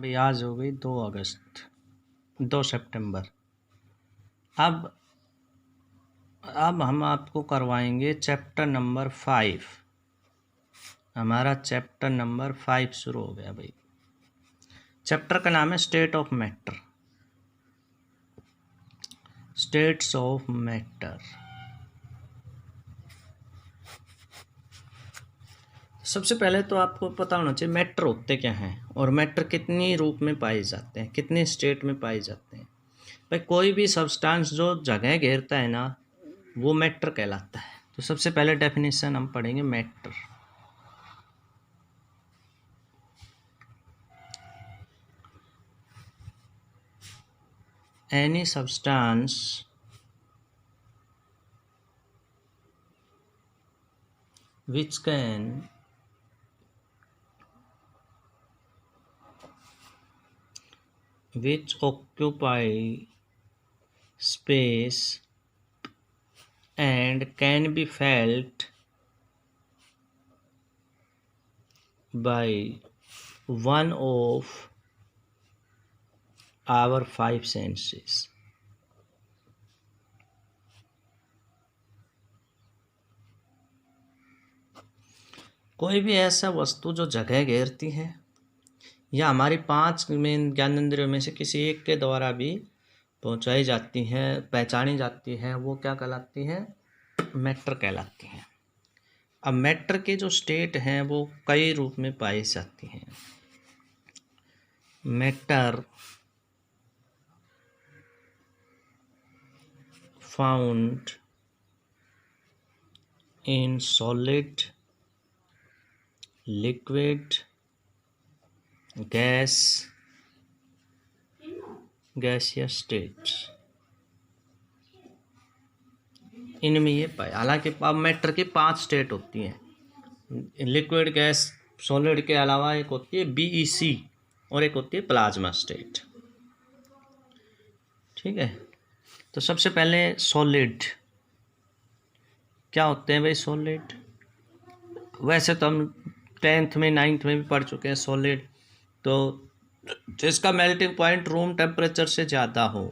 अभी आज हो गई 2 सितंबर। अब हम आपको करवाएंगे चैप्टर नंबर 5। हमारा चैप्टर नंबर 5 शुरू हो गया भाई। चैप्टर का नाम है state of matter. States of matter. सबसे पहले तो आपको पता होना चाहिए मैटर होते क्या हैं और मैटर कितनी रूप में पाए जाते हैं, कितने स्टेट में पाए जाते हैं। भाई कोई भी सब्सटेंस जो जगह घेरता है ना, वो मैटर कहलाता है। तो सबसे पहले डेफिनेशन हम पढ़ेंगे matter. Any substance which occupy space and can be felt by one of our 5 senses. कोई भी ऐसा वस्तु जो जगह घेरती है या हमारी 5 मेन ज्ञानेंद्रियों में से किसी एक के द्वारा भी पहुंचाई जाती है, पहचानी जाती है, वो क्या कहलाती है? मैटर कहलाती है। अब मैटर के जो स्टेट हैं वो कई रूप में पाई जाती हैं। Matter found in solid, liquid, gaseous states. इनमें ये पाए। हालांकि अब मैटर की 5 स्टेट होती हैं। लिक्विड, गैस, सॉलिड के अलावा एक होती है BEC और एक होती है प्लाज्मा स्टेट। ठीक है, तो सबसे पहले सॉलिड क्या होते हैं भाई? सॉलिड वैसे तो हम 10th में 9th में भी पढ़ चुके हैं। सॉलिड तो जिसका मेल्टिंग पॉइंट रूम टेम्परेचर से ज़्यादा हो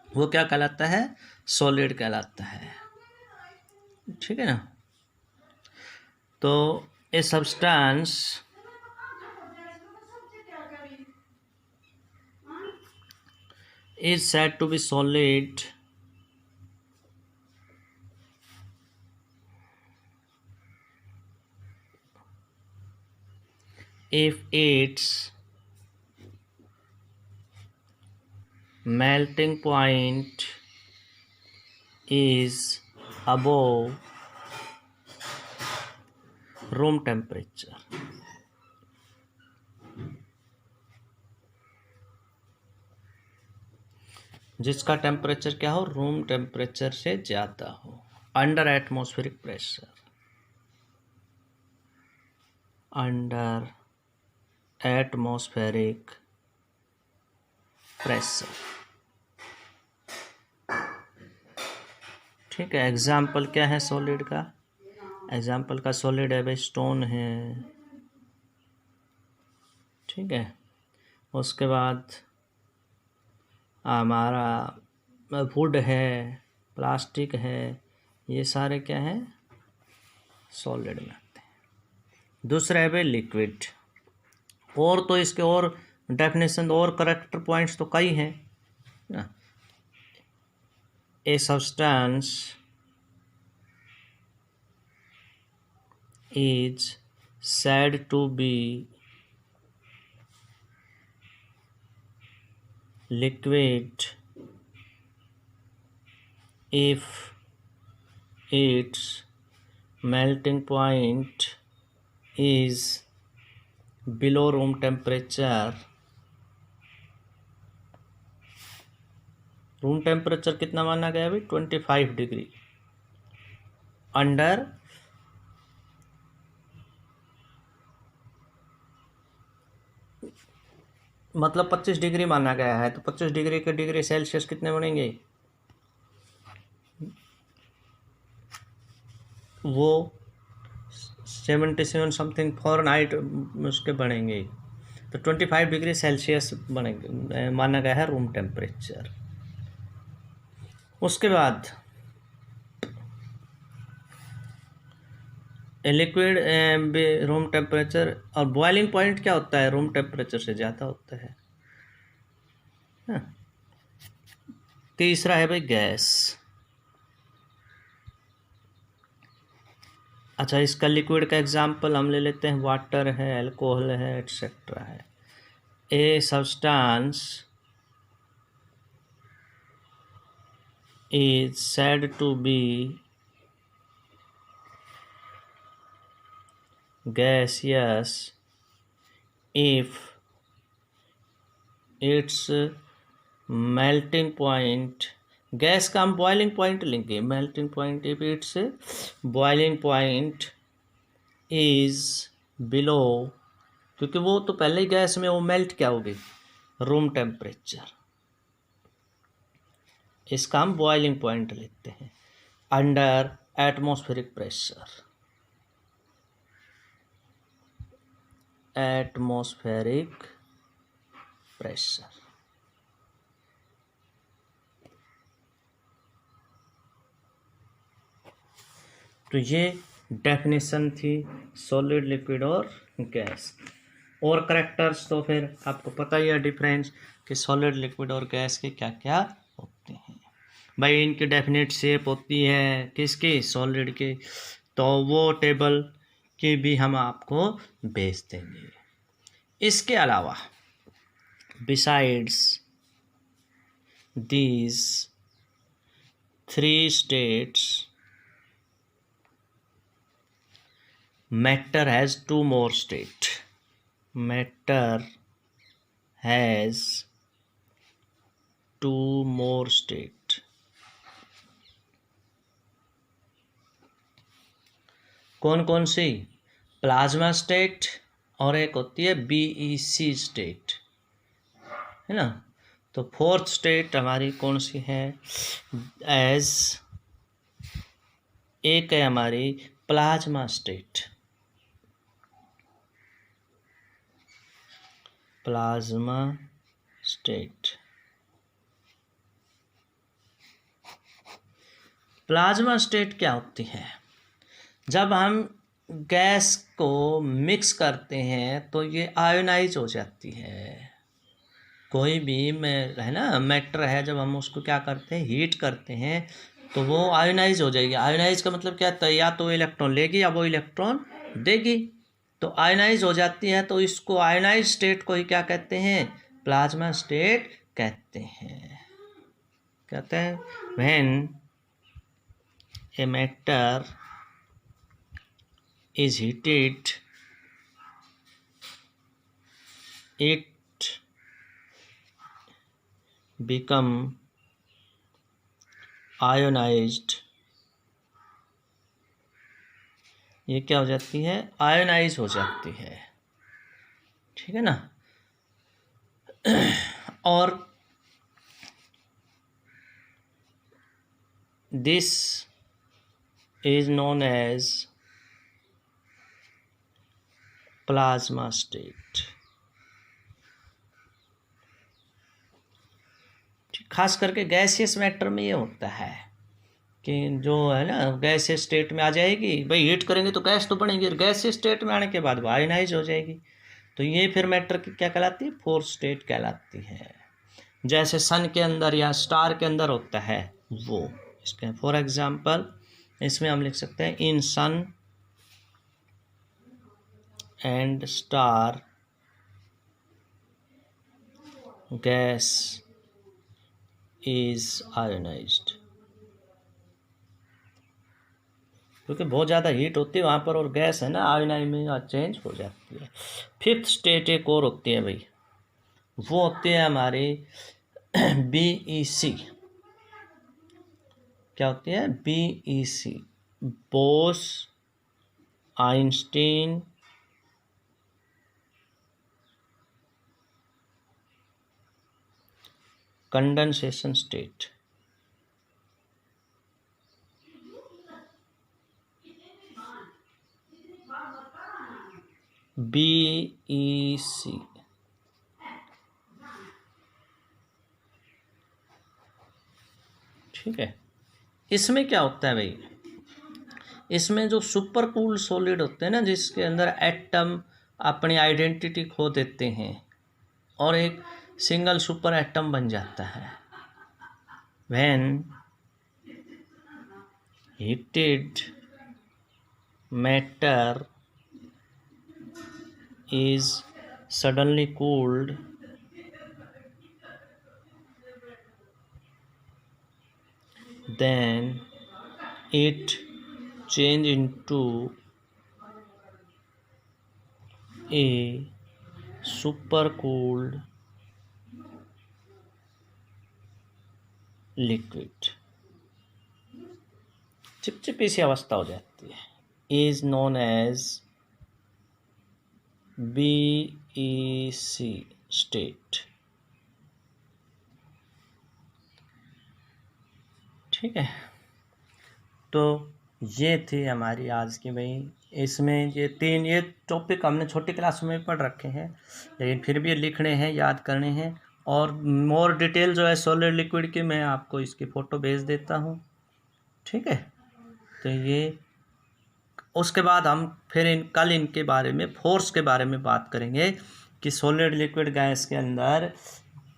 वो क्या कहलाता है? सॉलिड कहलाता है। ठीक है ना। तो a substance is said to be solid if its melting point is above room temperature. जिसका टेम्परेचर क्या हो? रूम टेम्परेचर से ज़्यादा हो। Under atmospheric pressure, under atmospheric pressure. ठीक है। एग्जाम्पल क्या है सॉलिड का? एग्जाम्पल का सॉलिड है भाई स्टोन है। ठीक है। उसके बाद हमारा वुड है, प्लास्टिक है, ये सारे क्या हैं? सॉलिड में आते हैं। दूसरा है भाई लिक्विड। और तो इसके और डेफिनेशन और करेक्टर पॉइंट्स तो कई हैं ना। A substance is said to be liquid if its melting point is below room temperature. Room temperature कितना माना गया भाई? 25 डिग्री। अंडर मतलब 25 डिग्री माना गया है। तो 25 डिग्री के डिग्री सेल्सियस कितने बनेंगे? वो 77 समथिंग फ़ारेनहाइट उसके बनेंगे। तो 25 डिग्री सेल्सियस बनेगा, माना गया है रूम टेम्परेचर। उसके बाद लिक्विड रूम टेम्परेचर, और बॉइलिंग पॉइंट क्या होता है, रूम टेम्परेचर से ज़्यादा होता है। तीसरा है भाई गैस। अच्छा, इसका लिक्विड का एग्जांपल हम ले लेते हैं, वाटर है, अल्कोहल है, एट्सेट्रा है। A substance is said to be gaseous if its melting point, gas का हम बॉइलिंग पॉइंट लेंगे, melting point if it's boiling point is below, क्योंकि वो तो पहले ही गैस में वो मेल्ट क्या होगी, रूम टेम्परेचर, इसका हम बॉइलिंग पॉइंट लेते हैं। Under atmospheric pressure, atmospheric pressure. तो ये डेफिनेशन थी सॉलिड, लिक्विड और गैस। और करेक्टर्स तो फिर आपको पता ही है डिफरेंस कि सॉलिड, लिक्विड और गैस के क्या क्या होते हैं। भाई इनकी डेफिनेट शेप होती है किसकी, सॉलिड की, तो वो टेबल की भी हम आपको भेज देंगे। इसके अलावा besides these 3 states, matter has 2 more state. Matter has 2 more state. कौन कौन सी, प्लाज्मा स्टेट और एक होती है बीईसी स्टेट, है ना। तो 4th स्टेट हमारी कौन सी है, एज एक है हमारी plasma state, plasma state. Plasma state क्या होती है, जब हम गैस को मिक्स करते हैं तो ये आयोनाइज हो जाती है। कोई भी है ना मैटर है, जब हम उसको क्या करते हैं, हीट करते हैं, तो वो आयोनाइज हो जाएगी। आयोनाइज का मतलब क्या है, या तो इलेक्ट्रॉन लेगी या वो इलेक्ट्रॉन देगी, तो आयोनाइज हो जाती है। तो इसको आयोनाइज स्टेट को ही क्या कहते हैं, प्लाज्मा स्टेट कहते हैं। कहते हैं when a matter is heated, it become ionized, ये क्या हो जाती है, आयोनाइज हो जाती है, ठीक है ना। और this is known as plasma state. खास करके गैसियस मैटर में ये होता है कि जो है ना गैसियस स्टेट में आ जाएगी, भाई हीट करेंगे तो गैस तो बनेगी, गैसियस स्टेट में आने के बाद वो आयोनाइज हो जाएगी। तो ये फिर मैटर की क्या कहलाती है, 4th स्टेट कहलाती है। जैसे सन के अंदर या स्टार के अंदर होता है वो, इसके फॉर एग्जांपल इसमें हम लिख सकते हैं in sun and star gas is ionised, क्योंकि बहुत ज़्यादा हीट होती है वहाँ पर और गैस है ना आयोनाइज में चेंज हो जाती है। 5th स्टेट एक और होती है भाई, वो होती है हमारी बीईसी। क्या होती है, BEC, Bose Einstein condensation state. BEC ठीक है। इसमें क्या होता है भाई, इसमें जो सुपर कूल सॉलिड होते हैं ना, जिसके अंदर एटम अपनी आइडेंटिटी खो देते हैं और एक सिंगल सुपर एटम बन जाता है, when heated matter is suddenly cooled, then it change into a super cooled liquid, चिपचिपी सी अवस्था हो जाती है, is known as BEC state। ठीक है, तो ये थी हमारी आज की भाई, इसमें ये टॉपिक हमने छोटी क्लास में पढ़ रखे हैं, लेकिन फिर भी लिखने हैं, याद करने हैं, और मोर डिटेल जो है सॉलिड लिक्विड की मैं आपको इसकी फ़ोटो भेज देता हूँ। ठीक है, तो ये उसके बाद हम फिर कल इनके बारे में, फोर्स के बारे में बात करेंगे कि सॉलिड लिक्विड गैस के अंदर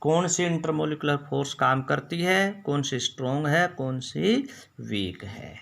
कौन सी इंटरमोलिकुलर फोर्स काम करती है, कौन सी स्ट्रॉन्ग है, कौन सी वीक है।